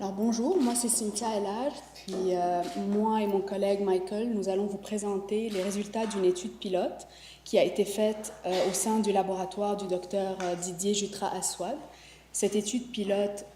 Alors bonjour, moi c'est Cynthia Elage, puis moi et mon collègue Michael, nous allons vous présenter les résultats d'une étude pilote qui a été faite au sein du laboratoire du docteur Didier Jutra-Aswad. Cette étude pilote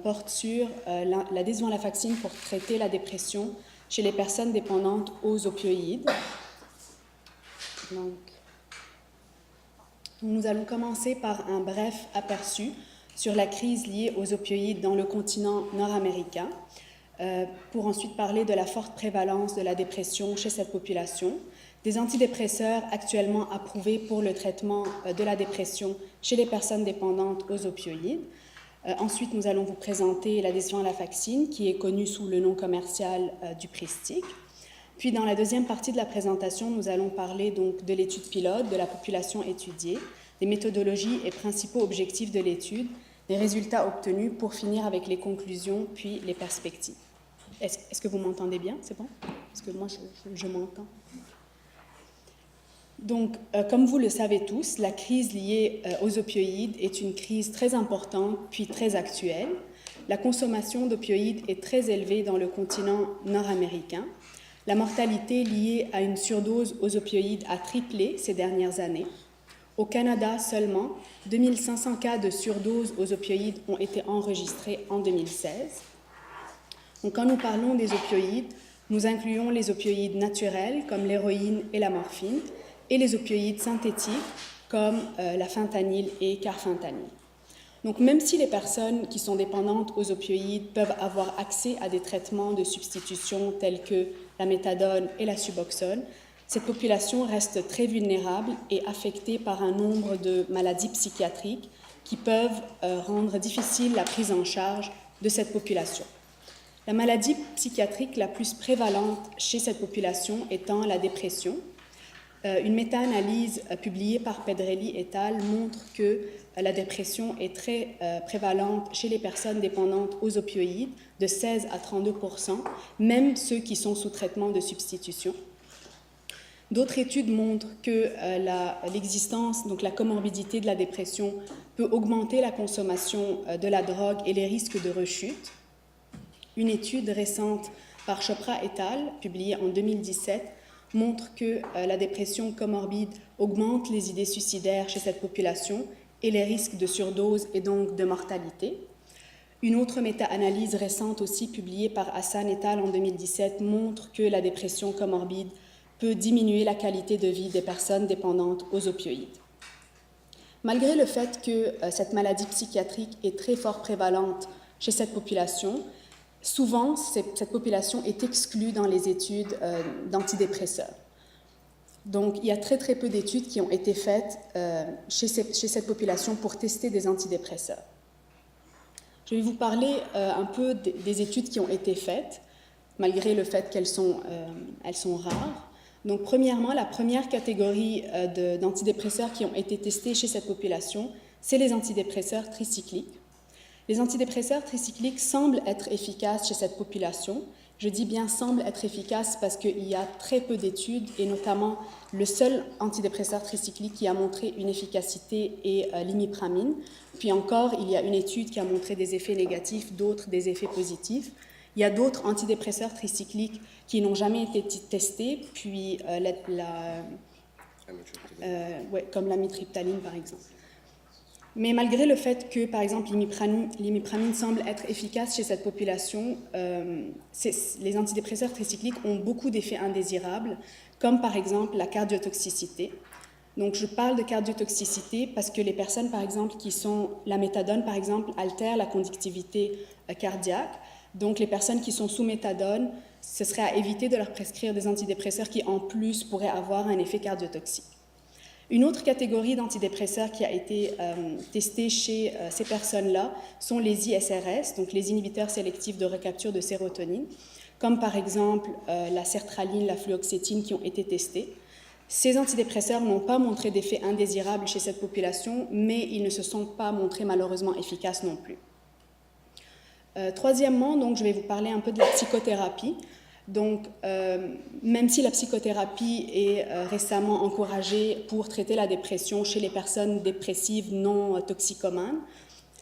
porte sur l'adhésion à la vaccine pour traiter la dépression chez les personnes dépendantes aux opioïdes. Donc, nous allons commencer par un bref aperçu sur la crise liée aux opioïdes dans le continent nord-américain, pour ensuite parler de la forte prévalence de la dépression chez cette population, des antidépresseurs actuellement approuvés pour le traitement de la dépression chez les personnes dépendantes aux opioïdes. Ensuite, nous allons vous présenter l'adhésion à la vaccine, qui est connue sous le nom commercial du Pristic. Puis, dans la deuxième partie de la présentation, nous allons parler donc de l'étude pilote, de la population étudiée, des méthodologies et principaux objectifs de l'étude, des résultats obtenus, pour finir avec les conclusions, puis les perspectives. Est-ce que vous m'entendez bien? C'est bon? Parce que moi, je m'entends. Donc, comme vous le savez tous, la crise liée aux opioïdes est une crise très importante, puis très actuelle. La consommation d'opioïdes est très élevée dans le continent nord-américain. La mortalité liée à une surdose aux opioïdes a triplé ces dernières années. Au Canada seulement, 2500 cas de surdose aux opioïdes ont été enregistrés en 2016. Donc, quand nous parlons des opioïdes, nous incluons les opioïdes naturels comme l'héroïne et la morphine et les opioïdes synthétiques comme la fentanyl et carfentanyl. Donc, même si les personnes qui sont dépendantes aux opioïdes peuvent avoir accès à des traitements de substitution tels que la méthadone et la suboxone, cette population reste très vulnérable et affectée par un nombre de maladies psychiatriques qui peuvent rendre difficile la prise en charge de cette population. La maladie psychiatrique la plus prévalente chez cette population étant la dépression. Une méta-analyse publiée par Pedrelli et al. Montre que la dépression est très prévalente chez les personnes dépendantes aux opioïdes, de 16 à 32%, même ceux qui sont sous traitement de substitution. D'autres études montrent que l'existence, donc la comorbidité de la dépression, peut augmenter la consommation de la drogue et les risques de rechute. Une étude récente par Chopra et al., publiée en 2017, montre que la dépression comorbide augmente les idées suicidaires chez cette population et les risques de surdose et donc de mortalité. Une autre méta-analyse récente aussi publiée par Hassan et al. En 2017 montre que la dépression comorbide peut diminuer la qualité de vie des personnes dépendantes aux opioïdes. Malgré le fait que cette maladie psychiatrique est très fort prévalente chez cette population, souvent, cette population est exclue dans les études d'antidépresseurs. Donc, il y a très peu d'études qui ont été faites chez cette population pour tester des antidépresseurs. Je vais vous parler un peu des études qui ont été faites, malgré le fait qu'elles sont rares. Donc, premièrement, la première catégorie d'antidépresseurs qui ont été testés chez cette population, c'est les antidépresseurs tricycliques. Les antidépresseurs tricycliques semblent être efficaces chez cette population. Je dis bien semblent être efficaces parce qu'il y a très peu d'études, et notamment le seul antidépresseur tricyclique qui a montré une efficacité est l'imipramine. Puis encore, il y a une étude qui a montré des effets négatifs, d'autres des effets positifs. Il y a d'autres antidépresseurs tricycliques qui n'ont jamais été testés, puis comme l'amitriptyline par exemple. Mais malgré le fait que, par exemple, l'imipramine semble être efficace chez cette population, les antidépresseurs tricycliques ont beaucoup d'effets indésirables, comme par exemple la cardiotoxicité. Donc, je parle de cardiotoxicité parce que les personnes, par exemple, la méthadone, par exemple, altère la conductivité cardiaque. Donc, les personnes qui sont sous méthadone, ce serait à éviter de leur prescrire des antidépresseurs qui, en plus, pourraient avoir un effet cardiotoxique. Une autre catégorie d'antidépresseurs qui a été testée chez ces personnes-là sont les ISRS, donc les inhibiteurs sélectifs de recapture de sérotonine, comme par exemple la sertraline, la fluoxétine qui ont été testés. Ces antidépresseurs n'ont pas montré d'effets indésirables chez cette population, mais ils ne se sont pas montrés malheureusement efficaces non plus. Troisièmement, donc, je vais vous parler un peu de la psychothérapie. Donc, même si la psychothérapie est récemment encouragée pour traiter la dépression chez les personnes dépressives non toxicomanes,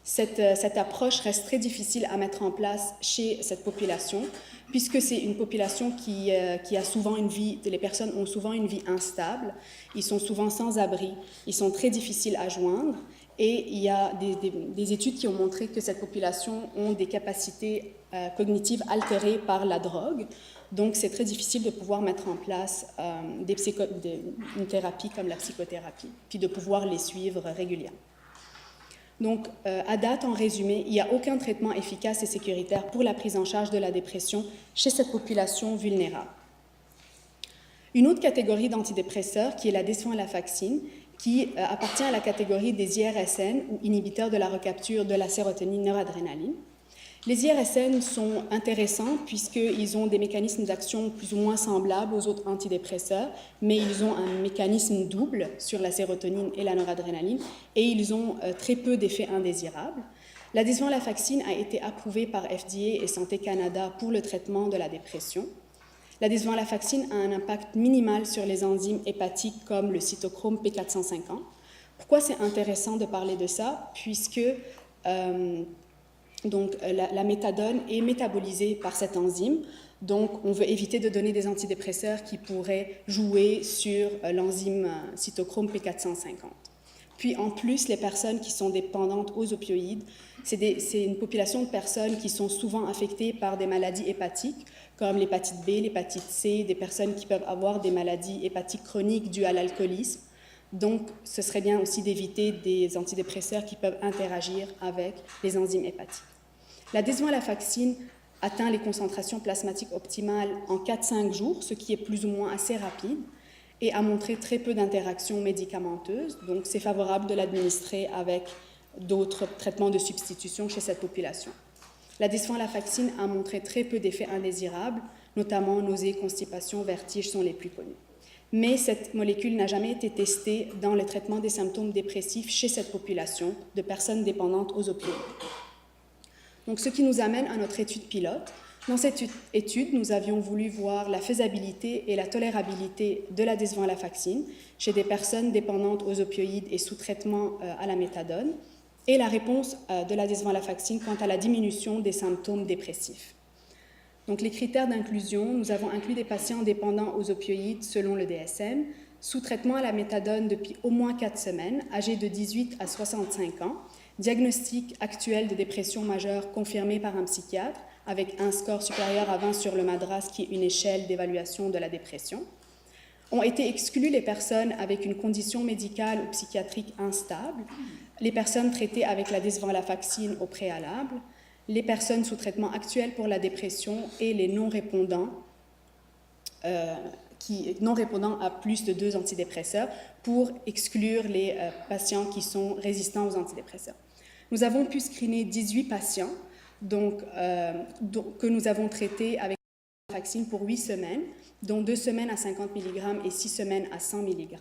Cette approche reste très difficile à mettre en place chez cette population, puisque c'est une population qui a souvent une vie, les personnes ont souvent une vie instable, ils sont souvent sans abri, ils sont très difficiles à joindre, et il y a des études qui ont montré que cette population ont des capacités cognitives altérées par la drogue, donc c'est très difficile de pouvoir mettre en place une thérapie comme la psychothérapie, puis de pouvoir les suivre régulièrement. Donc, à date, en résumé, il n'y a aucun traitement efficace et sécuritaire pour la prise en charge de la dépression chez cette population vulnérable. Une autre catégorie d'antidépresseurs, qui est la desvenlafaxine, qui appartient à la catégorie des IRSN, ou inhibiteurs de la recapture de la sérotonine noradrénaline. Les IRSN sont intéressants puisqu'ils ont des mécanismes d'action plus ou moins semblables aux autres antidépresseurs, mais ils ont un mécanisme double sur la sérotonine et la noradrénaline, et ils ont très peu d'effets indésirables. La desvenlafaxine a été approuvée par FDA et Santé Canada pour le traitement de la dépression. La desvenlafaxine a un impact minimal sur les enzymes hépatiques comme le cytochrome P450. Pourquoi c'est intéressant de parler de ça? Puisque donc, la méthadone est métabolisée par cette enzyme. Donc, on veut éviter de donner des antidépresseurs qui pourraient jouer sur l'enzyme cytochrome P450. Puis, en plus, les personnes qui sont dépendantes aux opioïdes, c'est une population de personnes qui sont souvent affectées par des maladies hépatiques, comme l'hépatite B, l'hépatite C, des personnes qui peuvent avoir des maladies hépatiques chroniques dues à l'alcoolisme. Donc, ce serait bien aussi d'éviter des antidépresseurs qui peuvent interagir avec les enzymes hépatiques. La desvenlafaxine atteint les concentrations plasmatiques optimales en 4-5 jours, ce qui est plus ou moins assez rapide, et a montré très peu d'interactions médicamenteuses. Donc, c'est favorable de l'administrer avec d'autres traitements de substitution chez cette population. La desvenlafaxine a montré très peu d'effets indésirables, notamment nausées, constipation, vertiges sont les plus connus. Mais cette molécule n'a jamais été testée dans le traitement des symptômes dépressifs chez cette population de personnes dépendantes aux opioïdes. Donc, ce qui nous amène à notre étude pilote. Dans cette étude, nous avions voulu voir la faisabilité et la tolérabilité de la desvenlafaxine chez des personnes dépendantes aux opioïdes et sous traitement à la méthadone, et la réponse de la desvenlafaxine quant à la diminution des symptômes dépressifs. Donc, les critères d'inclusion, nous avons inclus des patients dépendants aux opioïdes selon le DSM, sous traitement à la méthadone depuis au moins 4 semaines, âgés de 18 à 65 ans, diagnostic actuel de dépression majeure confirmé par un psychiatre, avec un score supérieur à 20 sur le MADRS, qui est une échelle d'évaluation de la dépression. Ont été exclues les personnes avec une condition médicale ou psychiatrique instable, les personnes traitées avec la desvenlafaxine au préalable, les personnes sous traitement actuel pour la dépression et les non-répondants à plus de 2 antidépresseurs, pour exclure les patients qui sont résistants aux antidépresseurs. Nous avons pu screener 18 patients que nous avons traités avec la vaccine pour 8 semaines, dont 2 semaines à 50 mg et 6 semaines à 100 mg,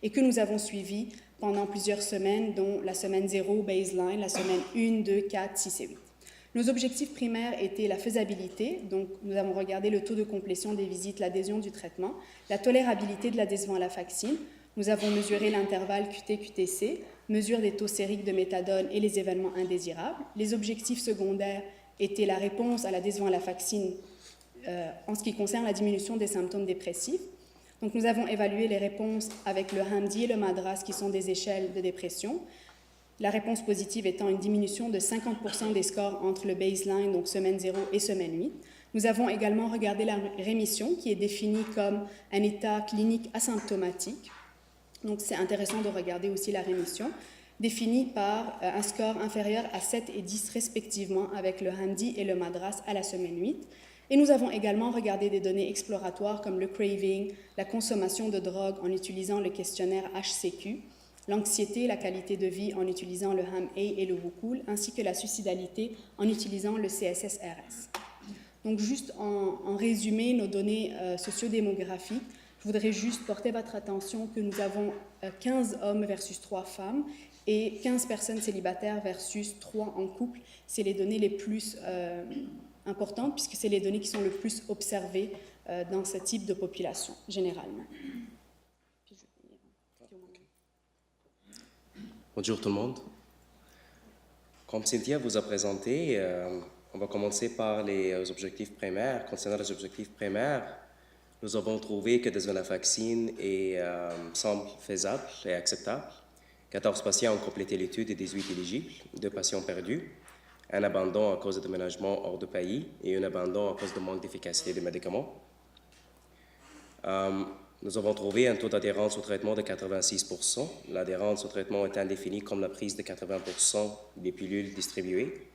et que nous avons suivis pendant plusieurs semaines, dont la semaine 0, baseline, la semaine 1, 2, 4, 6 et 8. Nos objectifs primaires étaient la faisabilité, donc nous avons regardé le taux de complétion des visites, l'adhésion du traitement, la tolérabilité de la desvenlafaxine, nous avons mesuré l'intervalle QT-QTC, mesure des taux sériques de méthadone et les événements indésirables. Les objectifs secondaires étaient la réponse à la desvenlafaxine en ce qui concerne la diminution des symptômes dépressifs. Donc nous avons évalué les réponses avec le HAM-D et le MADRS, qui sont des échelles de dépression. La réponse positive étant une diminution de 50% des scores entre le baseline, donc semaine 0 et semaine 8. Nous avons également regardé la rémission, qui est définie comme un état clinique asymptomatique. Donc c'est intéressant de regarder aussi la rémission, définie par un score inférieur à 7 et 10 respectivement avec le HAM-D et le MADRS à la semaine 8. Et nous avons également regardé des données exploratoires comme le craving, la consommation de drogue en utilisant le questionnaire HCQ, l'anxiété, la qualité de vie en utilisant le HAM-A et le WUKUL, ainsi que la suicidalité en utilisant le CSSRS. Donc juste en résumé, nos données sociodémographiques, je voudrais juste porter votre attention que nous avons 15 hommes versus 3 femmes et 15 personnes célibataires versus 3 en couple. C'est les données les plus importantes puisque c'est les données qui sont le plus observées dans ce type de population, généralement. Bonjour tout le monde. Comme Cynthia vous a présenté, on va commencer par les objectifs primaires. Concernant les objectifs primaires, nous avons trouvé que desvenlafaxine semble faisable et acceptable. 14 patients ont complété l'étude et 18 éligibles, 2 patients perdus, un abandon à cause de déménagement hors de pays et un abandon à cause de manque d'efficacité des médicaments. Nous avons trouvé un taux d'adhérence au traitement de 86%. L'adhérence au traitement est indéfinie comme la prise de 80% des pilules distribuées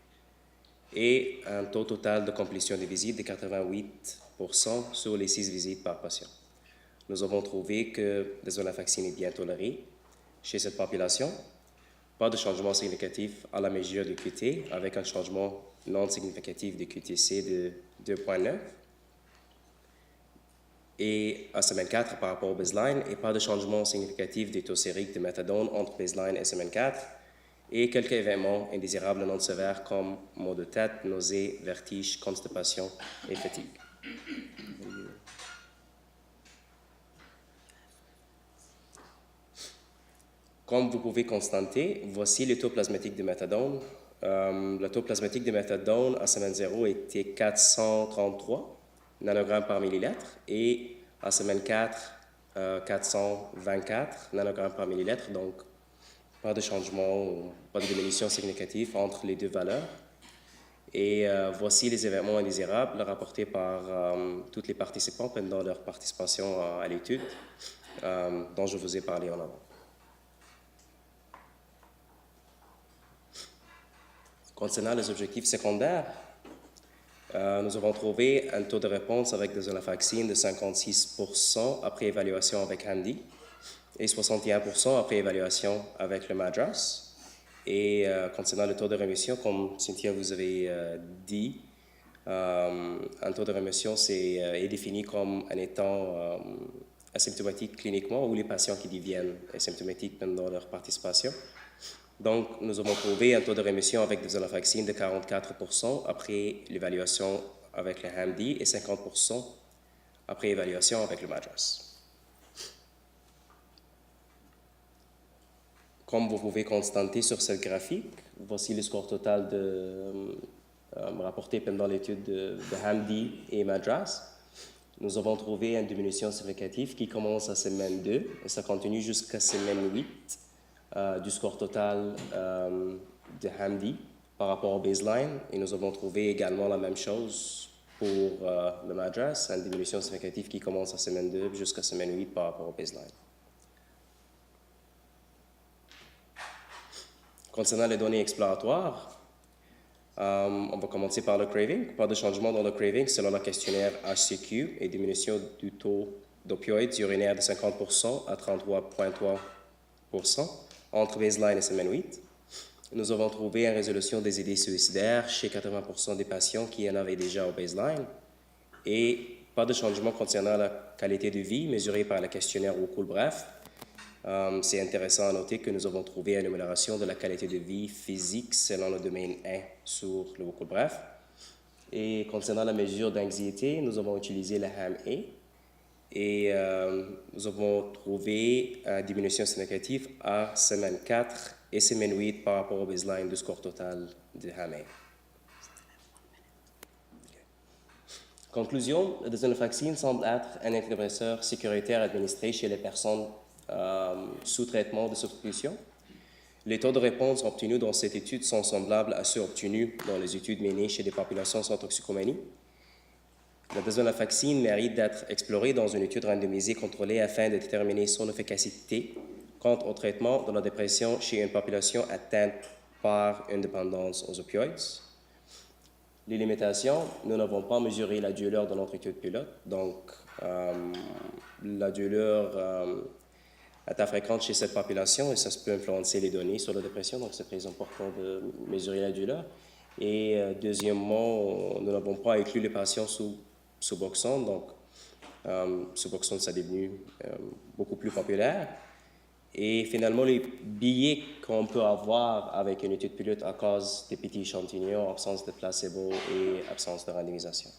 et un taux total de complétion des visites de 88% sur les 6 visites par patient. Nous avons trouvé que desvenlafaxine est bien toléré chez cette population. Pas de changement significatif à la mesure de QT, avec un changement non significatif de QTC de 2,9. Et à semaine 4 par rapport au baseline, et pas de changement significatif des taux sériques de méthadone entre baseline et semaine 4, et quelques événements indésirables non sévères comme maux de tête, nausées, vertiges, constipation et fatigue. Comme vous pouvez constater, voici le taux plasmatique de méthadone. Le taux plasmatique de méthadone à semaine 0 était 433 nanogrammes par millilitre et à semaine 4, 424 nanogrammes par millilitre. Donc, pas de changement, pas de diminution significative entre les deux valeurs. Et voici les événements indésirables rapportés par tous les participants pendant leur participation à l'étude dont je vous ai parlé en avant. Concernant les objectifs secondaires, nous avons trouvé un taux de réponse avec desvenlafaxine de 56% après évaluation avec HAM-D et 61% après évaluation avec le MADRS. Et concernant le taux de rémission, comme Cynthia vous avait dit, un taux de rémission est défini comme un étant asymptomatique cliniquement ou les patients qui deviennent asymptomatiques pendant leur participation. Donc, nous avons trouvé un taux de rémission avec desvenlafaxine de 44% après l'évaluation avec le HAM-D et 50% après évaluation avec le MADRS. Comme vous pouvez constater sur cette graphique, voici le score total rapporté pendant l'étude de HAM-D et MADRS. Nous avons trouvé une diminution significative qui commence à semaine 2 et ça continue jusqu'à semaine 8. Du score total de HAM-D par rapport au baseline. Et nous avons trouvé également la même chose pour le MADRS, une diminution significative qui commence à semaine 2 jusqu'à semaine 8 par rapport au baseline. Concernant les données exploratoires, on va commencer par le craving. Pas de changement dans le craving selon le questionnaire HCQ et diminution du taux d'opioïdes urinaires de 50% à 33,3% entre baseline et semaine 8. Nous avons trouvé une résolution des idées suicidaires chez 80% des patients qui en avaient déjà au baseline et pas de changement concernant la qualité de vie mesurée par le questionnaire WCOOL-BREF. C'est intéressant à noter que nous avons trouvé une amélioration de la qualité de vie physique selon le domaine 1 sur le WCOOL-BREF. Et concernant la mesure d'anxiété, nous avons utilisé la HAM-A. Et nous avons trouvé une diminution significative à semaine 4 et semaine 8 par rapport au baseline du score total de HAM-A. Conclusion, le desvenlafaxine semble être un antidépresseur sécuritaire administré chez les personnes sous traitement de substitution. Les taux de réponse obtenus dans cette étude sont semblables à ceux obtenus dans les études menées chez des populations sans toxicomanie. La desvenlafaxine mérite d'être explorée dans une étude randomisée contrôlée afin de déterminer son efficacité quant au traitement de la dépression chez une population atteinte par une dépendance aux opioïdes. Les limitations, nous n'avons pas mesuré la douleur de notre étude pilote, donc la douleur est fréquente chez cette population et ça peut influencer les données sur la dépression, donc c'est très important de mesurer la douleur. Et deuxièmement, nous n'avons pas inclus les patients sous Suboxone, donc Suboxone c'est devenu beaucoup plus populaire. Et finalement, les billets qu'on peut avoir avec une étude pilote à cause des petits échantillons, absence de placebo et absence de randomisation.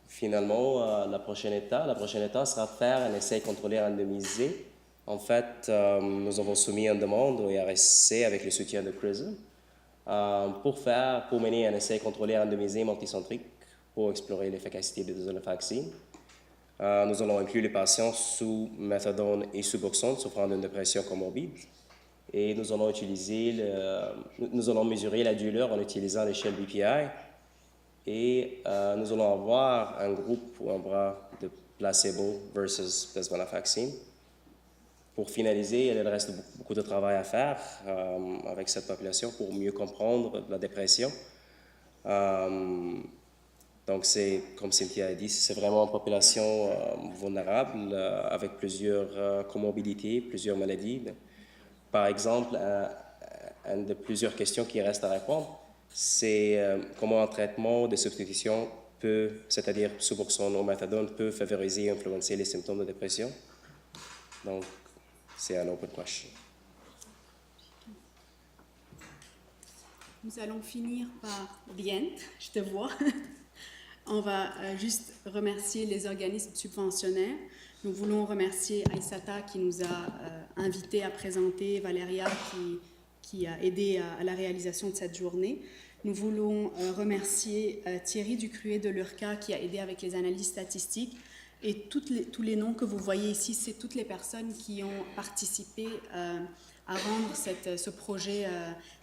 Finalement, la prochaine étape sera de faire un essai contrôlé randomisé En fait, nous avons soumis une demande au IRSC avec le soutien de PRISM pour mener un essai contrôlé randomisé multicentrique pour explorer l'efficacité de la vaccine. Nous allons inclure les patients sous méthadone et Suboxone souffrant d'une dépression comorbide. Et nous allons mesurer la douleur en utilisant l'échelle BPI. Et nous allons avoir un groupe ou un bras de placebo versus plasma vaccine. Pour finaliser, il reste beaucoup de travail à faire avec cette population pour mieux comprendre la dépression. Donc, comme Cynthia a dit, c'est vraiment une population vulnérable avec plusieurs comorbidités, plusieurs maladies. Par exemple, une de plusieurs questions qui restent à répondre, c'est comment un traitement de substitution peut, c'est-à-dire Suboxone ou méthadone, peut favoriser et influencer les symptômes de dépression. Donc, c'est un open question. Nous allons finir par bien, je te vois. On va juste remercier les organismes subventionnaires. Nous voulons remercier Aïssata qui nous a invités à présenter, Valéria qui a aidé à la réalisation de cette journée. Nous voulons remercier Thierry Ducruet de l'URCA qui a aidé avec les analyses statistiques. Et tous les noms que vous voyez ici, c'est toutes les personnes qui ont participé à rendre ce projet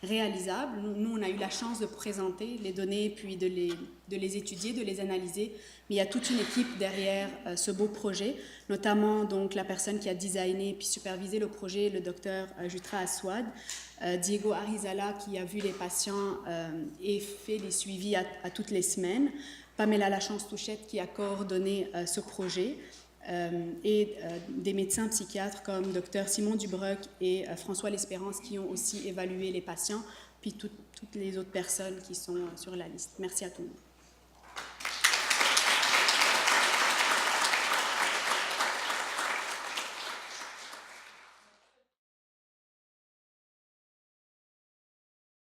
réalisable. Nous, on a eu la chance de présenter les données, puis de les étudier, de les analyser. Mais il y a toute une équipe derrière ce beau projet, notamment donc, la personne qui a designé puis supervisé le projet, le docteur Jutra Aswad, Diego Arizala qui a vu les patients et fait les suivis à toutes les semaines, Pamela Lachance-Touchette qui a coordonné ce projet, et des médecins psychiatres comme Dr Simon Dubreuc et François L'Espérance qui ont aussi évalué les patients, puis toutes les autres personnes qui sont sur la liste. Merci à tout le monde.